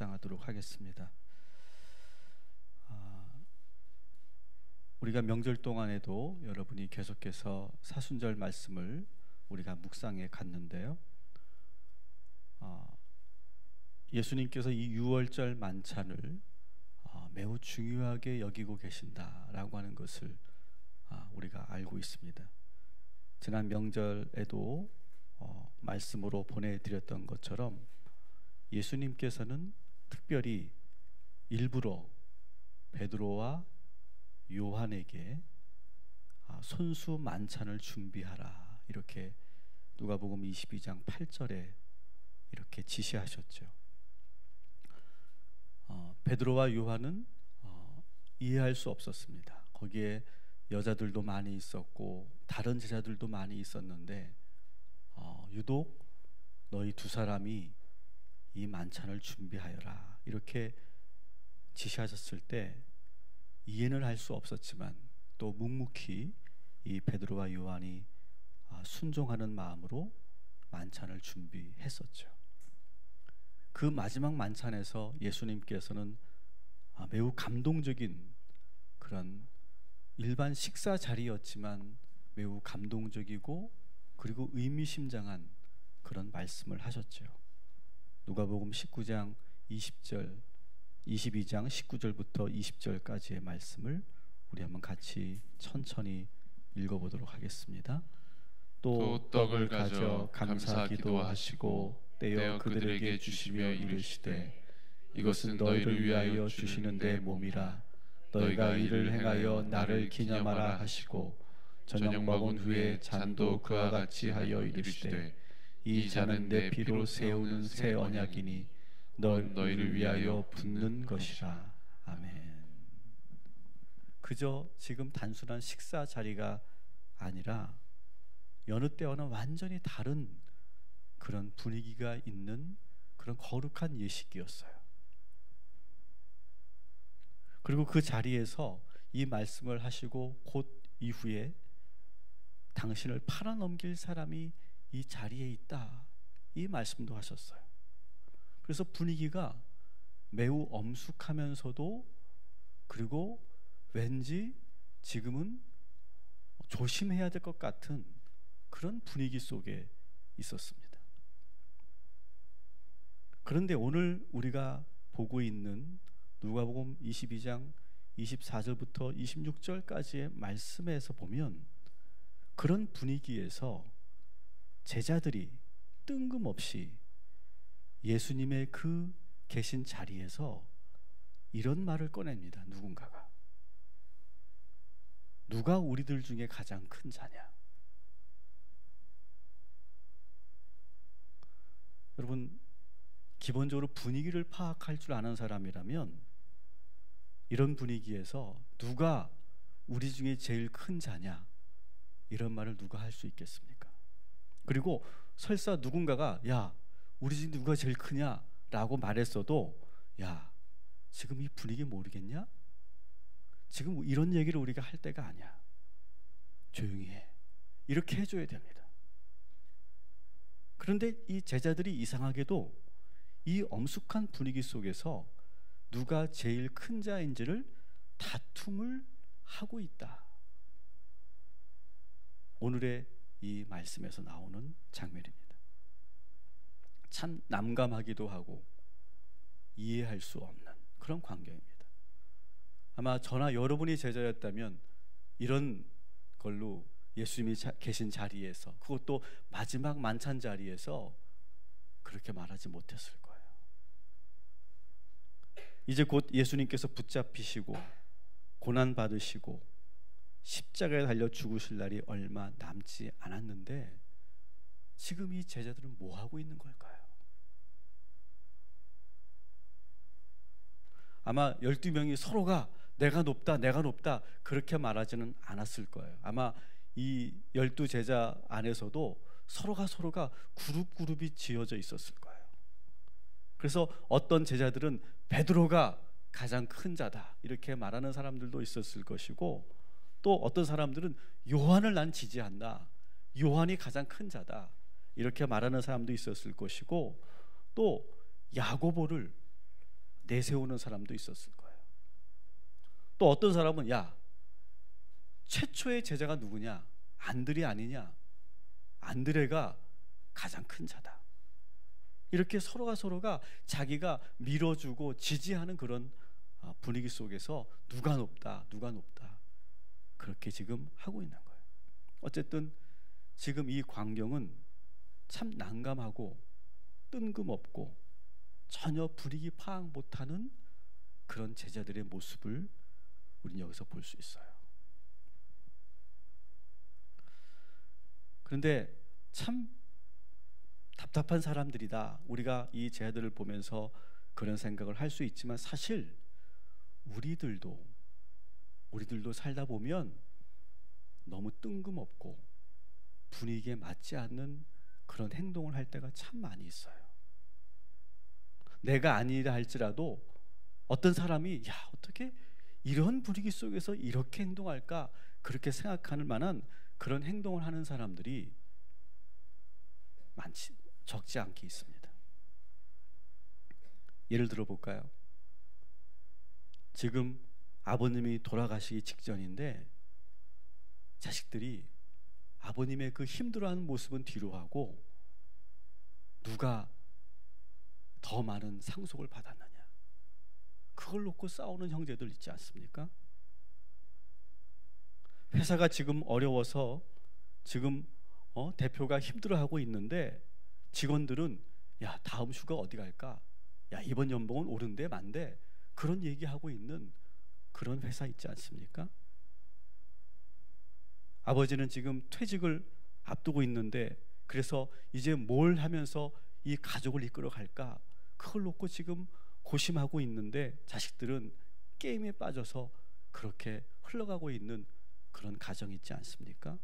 묵상하도록 하겠습니다. 우리가 명절 동안에도 여러분이 계속해서 사순절 말씀을 우리가 묵상해 갔는데요. 예수님께서 이 유월절 만찬을 매우 중요하게 여기고 계신다라고 하는 것을 우리가 알고 있습니다. 지난 명절에도 말씀으로 보내드렸던 것처럼 예수님께서는 특별히 일부러 베드로와 요한에게 손수 만찬을 준비하라 이렇게 누가복음 22장 8절에 이렇게 지시하셨죠. 베드로와 요한은 이해할 수 없었습니다. 거기에 여자들도 많이 있었고 다른 제자들도 많이 있었는데 유독 너희 두 사람이 이 만찬을 준비하여라 이렇게 지시하셨을 때 이해는 할 수 없었지만 또 묵묵히 이 베드로와 요한이 순종하는 마음으로 만찬을 준비했었죠. 그 마지막 만찬에서 예수님께서는 매우 감동적인 그런 일반 식사 자리였지만 매우 감동적이고 그리고 의미심장한 그런 말씀을 하셨죠. 누가복음 19장 20절 22장 19절부터 20절까지의 말씀을 우리 한번 같이 천천히 읽어보도록 하겠습니다. 또 떡을 가져 감사 기도하시고 떼어 그들에게 주시며 이르시되 이것은 너희를 위하여 주시는 내 몸이라. 너희가 이를 행하여 나를 기념하라 하시고 저녁 먹은 후에 잔도 그와 같이 하여 이르시되 이 잔은 내 피로 세우는 새 언약이니 너희를 위하여 붓는 것이라. 아멘. 그저 지금 단순한 식사 자리가 아니라 여느 때와는 완전히 다른 그런 분위기가 있는 그런 거룩한 예식이었어요. 그리고 그 자리에서 이 말씀을 하시고 곧 이후에 당신을 팔아넘길 사람이 이 자리에 있다 이 말씀도 하셨어요. 그래서 분위기가 매우 엄숙하면서도 그리고 왠지 지금은 조심해야 될 것 같은 그런 분위기 속에 있었습니다. 그런데 오늘 우리가 보고 있는 누가복음 22장 24절부터 26절까지의 말씀에서 보면 그런 분위기에서 제자들이 뜬금없이 예수님의 그 계신 자리에서 이런 말을 꺼냅니다. 누군가가 누가 우리들 중에 가장 큰 자냐? 여러분 기본적으로 분위기를 파악할 줄 아는 사람이라면 이런 분위기에서 누가 우리 중에 제일 큰 자냐 이런 말을 누가 할 수 있겠습니까? 그리고 설사 누군가가 야 우리 중에 누가 제일 크냐 라고 말했어도 야 지금 이 분위기 모르겠냐? 지금 이런 얘기를 우리가 할 때가 아니야. 조용히 해. 이렇게 해줘야 됩니다. 그런데 이 제자들이 이상하게도 이 엄숙한 분위기 속에서 누가 제일 큰 자인지를 다툼을 하고 있다. 오늘의 이 말씀에서 나오는 장면입니다. 참 난감하기도 하고 이해할 수 없는 그런 광경입니다. 아마 저나 여러분이 제자였다면 이런 걸로 예수님이 계신 자리에서 그것도 마지막 만찬 자리에서 그렇게 말하지 못했을 거예요. 이제 곧 예수님께서 붙잡히시고 고난 받으시고 십자가에 달려 죽으실 날이 얼마 남지 않았는데 지금 이 제자들은 뭐 하고 있는 걸까요? 아마 12명이 서로가 내가 높다 내가 높다 그렇게 말하지는 않았을 거예요. 아마 이 12제자 안에서도 서로가 그룹이 지어져 있었을 거예요. 그래서 어떤 제자들은 베드로가 가장 큰 자다 이렇게 말하는 사람들도 있었을 것이고 또 어떤 사람들은 요한을 난 지지한다. 요한이 가장 큰 자다. 이렇게 말하는 사람도 있었을 것이고 또 야고보를 내세우는 사람도 있었을 거예요. 또 어떤 사람은 야, 최초의 제자가 누구냐? 안드레 아니냐? 안드레가 가장 큰 자다. 이렇게 서로가 자기가 밀어주고 지지하는 그런 분위기 속에서 누가 높다 그렇게 지금 하고 있는 거예요. 어쨌든 지금 이 광경은 참 난감하고 뜬금없고 전혀 분위기 파악 못하는 그런 제자들의 모습을 우리는 여기서 볼 수 있어요. 그런데 참 답답한 사람들이다. 우리가 이 제자들을 보면서 그런 생각을 할 수 있지만 사실 우리들도 살다 보면 너무 뜬금없고 분위기에 맞지 않는 그런 행동을 할 때가 참 많이 있어요. 내가 아니라 할지라도 어떤 사람이 야, 어떻게 이런 분위기 속에서 이렇게 행동할까? 그렇게 생각할 만한 그런 행동을 하는 사람들이 적지 않게 있습니다. 예를 들어 볼까요? 지금 아버님이 돌아가시기 직전인데 자식들이 아버님의 그 힘들어하는 모습은 뒤로 하고 누가 더 많은 상속을 받았느냐, 그걸 놓고 싸우는 형제들 있지 않습니까? 회사가 지금 어려워서 지금 대표가 힘들어하고 있는데 직원들은 야, 다음 휴가 어디 갈까? 야, 이번 연봉은 오른데 만데, 그런 얘기하고 있는 그런 회사 있지 않습니까? 아버지는 지금 퇴직을 앞두고 있는데 그래서 이제 뭘 하면서 이 가족을 이끌어 갈까? 그걸 놓고 지금 고심하고 있는데 자식들은 게임에 빠져서 그렇게 흘러가고 있는 그런 가정이 있지 않습니까?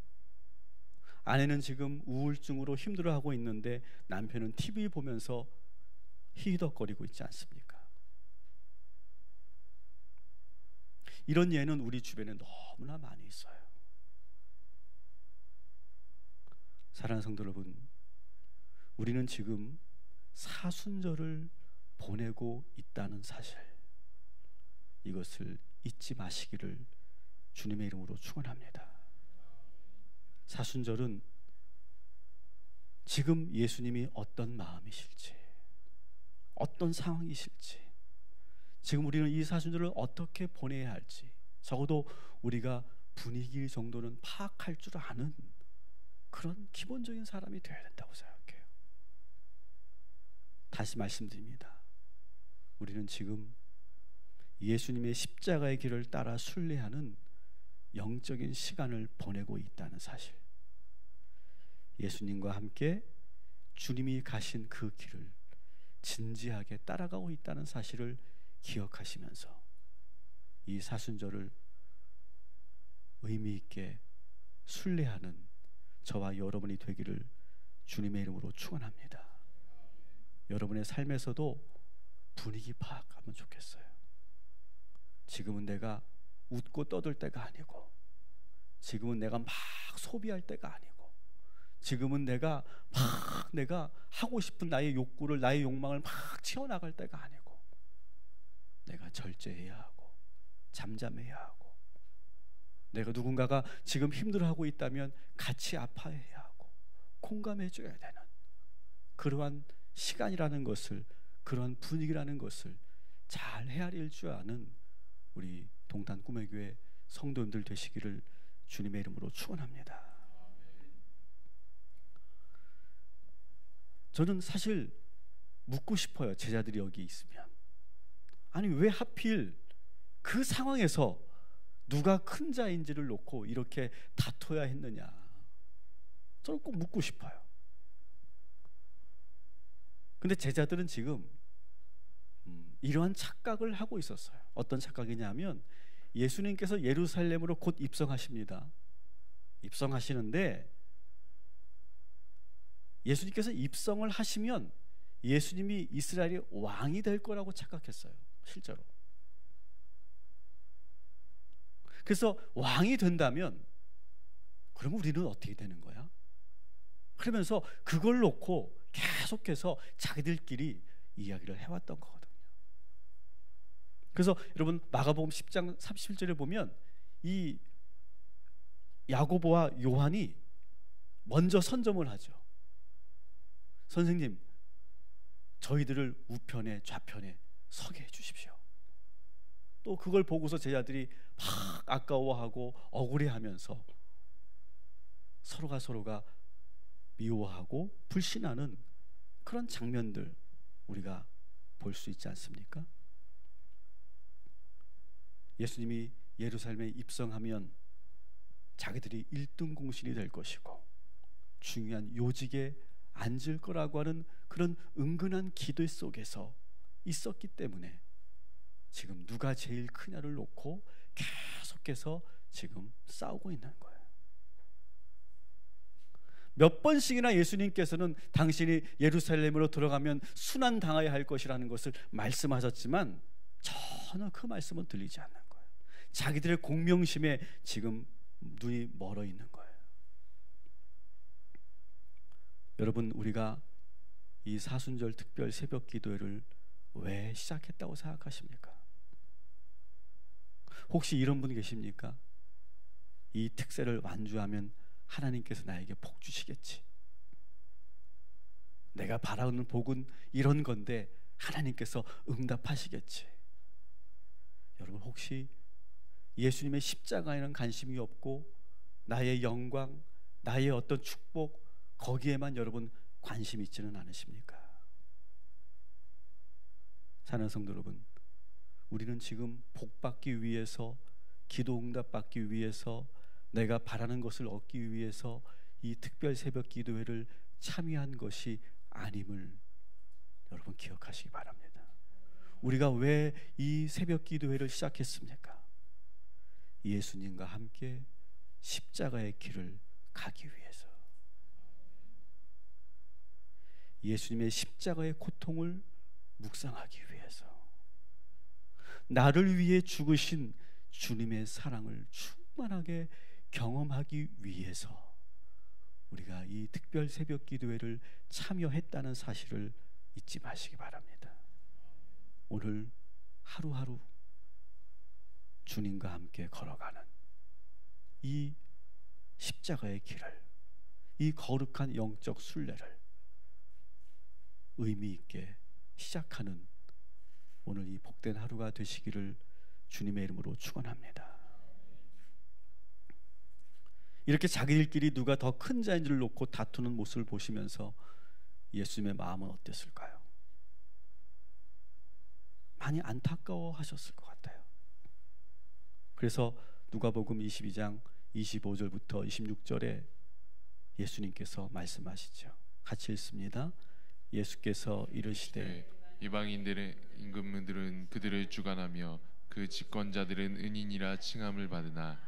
아내는 지금 우울증으로 힘들어하고 있는데 남편은 TV 보면서 히히덕거리고 있지 않습니까? 이런 예는 우리 주변에 너무나 많이 있어요. 사랑하는 성도 여러분, 우리는 지금 사순절을 보내고 있다는 사실, 이것을 잊지 마시기를 주님의 이름으로 축원합니다. 사순절은 지금 예수님이 어떤 마음이실지, 어떤 상황이실지, 지금 우리는 이 사순절을 어떻게 보내야 할지 적어도 우리가 분위기 정도는 파악할 줄 아는 그런 기본적인 사람이 되어야 된다고 생각해요. 다시 말씀드립니다. 우리는 지금 예수님의 십자가의 길을 따라 순례하는 영적인 시간을 보내고 있다는 사실, 예수님과 함께 주님이 가신 그 길을 진지하게 따라가고 있다는 사실을 기억하시면서 이 사순절을 의미 있게 순례하는 저와 여러분이 되기를 주님의 이름으로 축원합니다. 여러분의 삶에서도 분위기 파악하면 좋겠어요. 지금은 내가 웃고 떠들 때가 아니고, 지금은 내가 막 소비할 때가 아니고, 지금은 내가 하고 싶은 나의 욕구를, 나의 욕망을 막 채워나갈 때가 아니고, 내가 절제해야 하고 잠잠해야 하고, 내가 누군가가 지금 힘들어하고 있다면 같이 아파해야 하고 공감해줘야 되는 그러한 시간이라는 것을, 그러한 분위기라는 것을 잘 헤아릴 줄 아는 우리 동탄 꿈의 교회 성도님들 되시기를 주님의 이름으로 축원합니다. 저는 사실 묻고 싶어요. 제자들이 여기 있으면, 아니 왜 하필 그 상황에서 누가 큰 자인지를 놓고 이렇게 다퉈야 했느냐, 저는 꼭 묻고 싶어요. 근데 제자들은 지금 이러한 착각을 하고 있었어요. 어떤 착각이냐면 예수님께서 예루살렘으로 곧 입성하십니다. 입성하시는데 예수님께서 입성을 하시면 예수님이 이스라엘의 왕이 될 거라고 착각했어요. 실제로. 그래서 왕이 된다면 그럼 우리는 어떻게 되는 거야? 그러면서 그걸 놓고 계속해서 자기들끼리 이야기를 해왔던 거거든요. 그래서 여러분 마가복음 10장 37절에 보면 이 야고보와 요한이 먼저 선점을 하죠. 선생님, 저희들을 우편에 좌편에 서게 해주십시오. 또 그걸 보고서 제자들이 막 아까워하고 억울해하면서 서로가 미워하고 불신하는 그런 장면들 우리가 볼 수 있지 않습니까? 예수님이 예루살렘에 입성하면 자기들이 1등 공신이 될 것이고 중요한 요직에 앉을 거라고 하는 그런 은근한 기대 속에서 있었기 때문에 지금 누가 제일 크냐를 놓고 계속해서 지금 싸우고 있는 거예요. 몇 번씩이나 예수님께서는 당신이 예루살렘으로 들어가면 순환당해야 할 것이라는 것을 말씀하셨지만 전혀 그 말씀은 들리지 않는 거예요. 자기들의 공명심에 지금 눈이 멀어 있는 거예요. 여러분, 우리가 이 사순절 특별 새벽 기도회를 왜 시작했다고 생각하십니까? 혹시 이런 분 계십니까? 이 특세를 완주하면 하나님께서 나에게 복 주시겠지. 내가 바라는 복은 이런 건데 하나님께서 응답하시겠지. 여러분, 혹시 예수님의 십자가에는 관심이 없고 나의 영광, 나의 어떤 축복 거기에만 여러분 관심 있지는 않으십니까? 사랑하는 성도 여러분, 우리는 지금 복 받기 위해서, 기도 응답 받기 위해서, 내가 바라는 것을 얻기 위해서 이 특별 새벽 기도회를 참여한 것이 아님을 여러분 기억하시기 바랍니다. 우리가 왜 이 새벽 기도회를 시작했습니까? 예수님과 함께 십자가의 길을 가기 위해서, 예수님의 십자가의 고통을 묵상하기 위해서, 나를 위해 죽으신 주님의 사랑을 충만하게 경험하기 위해서 우리가 이 특별 새벽 기도회를 참여했다는 사실을 잊지 마시기 바랍니다. 오늘 하루하루 주님과 함께 걸어가는 이 십자가의 길을, 이 거룩한 영적 순례를 의미 있게 시작하는 오늘 이 복된 하루가 되시기를 주님의 이름으로 축원합니다. 이렇게 자기들끼리 누가 더 큰 자인 줄 놓고 다투는 모습을 보시면서 예수님의 마음은 어땠을까요? 많이 안타까워하셨을 것 같아요. 그래서 누가복음 22장 25절부터 26절에 예수님께서 말씀하시죠. 같이 읽습니다. 예수께서 이르시되 이방인들의 임금들은 그들을 주관하며 그 집권자들은 은인이라 칭함을 받으나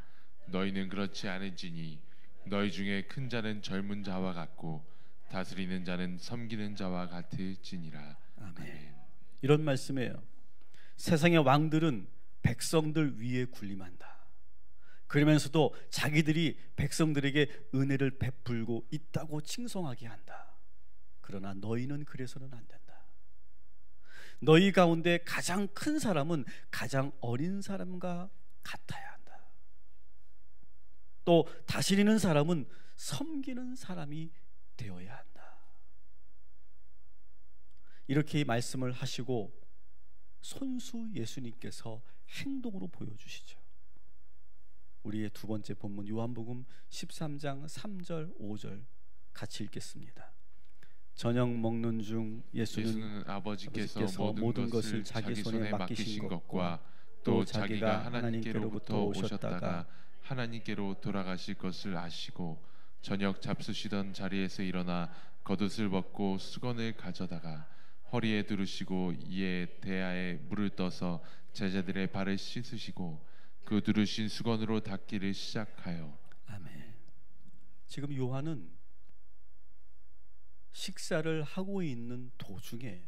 너희는 그렇지 않을지니 너희 중에 큰 자는 젊은 자와 같고 다스리는 자는 섬기는 자와 같을지니라. 아멘. 이런 말씀이에요. 세상의 왕들은 백성들 위에 군림한다. 그러면서도 자기들이 백성들에게 은혜를 베풀고 있다고 칭송하게 한다. 그러나 너희는 그래서는 안 된다. 너희 가운데 가장 큰 사람은 가장 어린 사람과 같아야 한다. 또 다스리는 사람은 섬기는 사람이 되어야 한다. 이렇게 말씀을 하시고 손수 예수님께서 행동으로 보여주시죠. 우리의 두 번째 본문 요한복음 13장 3절 5절 같이 읽겠습니다. 저녁 먹는 중 예수는 아버지께서 모든 것을 자기 손에 맡기신 것과 또 자기가 하나님께로부터 오셨다가 하나님께로 돌아가실 것을 아시고 저녁 잡수시던 자리에서 일어나 겉옷을 벗고 수건을 가져다가 허리에 두르시고 이에 대야에 물을 떠서 제자들의 발을 씻으시고 그 두르신 수건으로 닦기를 시작하여. 아멘. 지금 요한은 식사를 하고 있는 도중에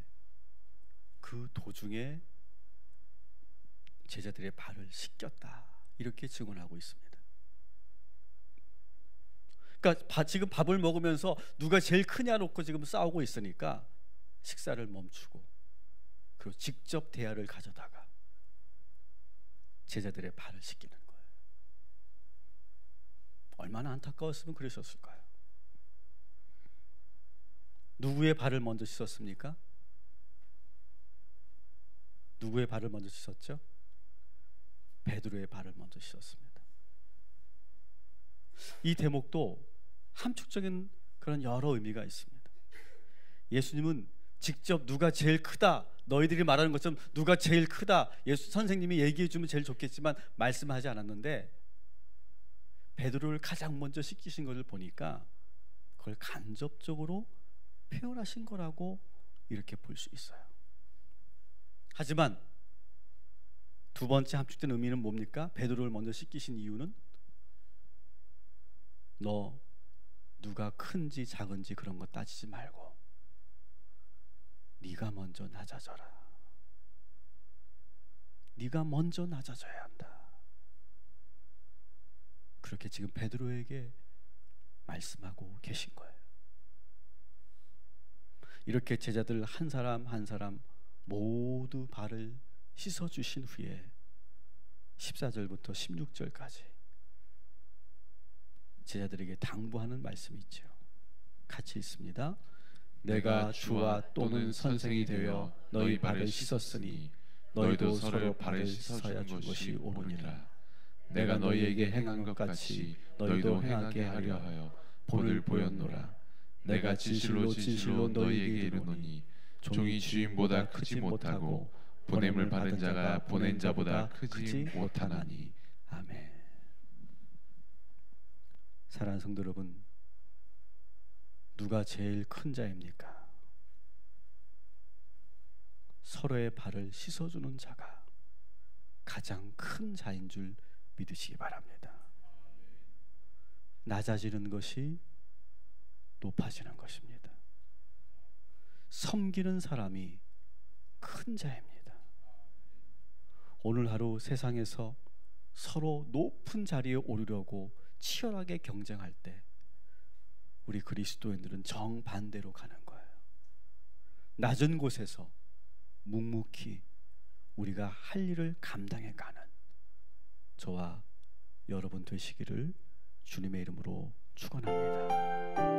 제자들의 발을 씻겼다 이렇게 증언하고 있습니다. 그러니까 지금 밥을 먹으면서 누가 제일 크냐 놓고 지금 싸우고 있으니까 식사를 멈추고 그리고 직접 대야를 가져다가 제자들의 발을 씻기는 거예요. 얼마나 안타까웠으면 그러셨을까요? 누구의 발을 먼저 씻었습니까? 누구의 발을 먼저 씻었죠? 베드로의 발을 먼저 씻었습니다. 이 대목도 함축적인 그런 여러 의미가 있습니다. 예수님은 직접 누가 제일 크다, 너희들이 말하는 것처럼 누가 제일 크다, 예수 선생님이 얘기해 주면 제일 좋겠지만 말씀하지 않았는데, 베드로를 가장 먼저 씻기신 것을 보니까 그걸 간접적으로 표현하신 거라고 이렇게 볼 수 있어요. 하지만 두 번째 함축된 의미는 뭡니까? 베드로를 먼저 씻기신 이유는 너 누가 큰지 작은지 그런 거 따지지 말고 네가 먼저 낮아져라. 네가 먼저 낮아져야 한다. 그렇게 지금 베드로에게 말씀하고 계신 거예요. 이렇게 제자들 한 사람 한 사람 모두 발을 씻어주신 후에 14절부터 16절까지 제자들에게 당부하는 말씀이 있죠. 같이 읽습니다. 내가 주와 또는 선생이 되어 너희 발을 씻었으니 너희도 서로 발을 씻어야 줄 것이 옳으니라. 내가 너희에게 행한 것 같이 너희도 행하게 하려 하여 본을 보였노라. 내가 진실로 진실로 너희에게 이르노니 종이 주인보다 크지 못하고 보냄을 받은 자가 보낸 자보다 크지 못하나니. 아멘. 사랑하는 성도 여러분, 누가 제일 큰 자입니까? 서로의 발을 씻어주는 자가 가장 큰 자인 줄 믿으시기 바랍니다. 낮아지는 것이 높아지는 것입니다. 섬기는 사람이 큰 자입니다. 오늘 하루 세상에서 서로 높은 자리에 오르려고 치열하게 경쟁할 때 우리 그리스도인들은 정반대로 가는 거예요. 낮은 곳에서 묵묵히 우리가 할 일을 감당해 가는 저와 여러분 되시기를 주님의 이름으로 축원합니다.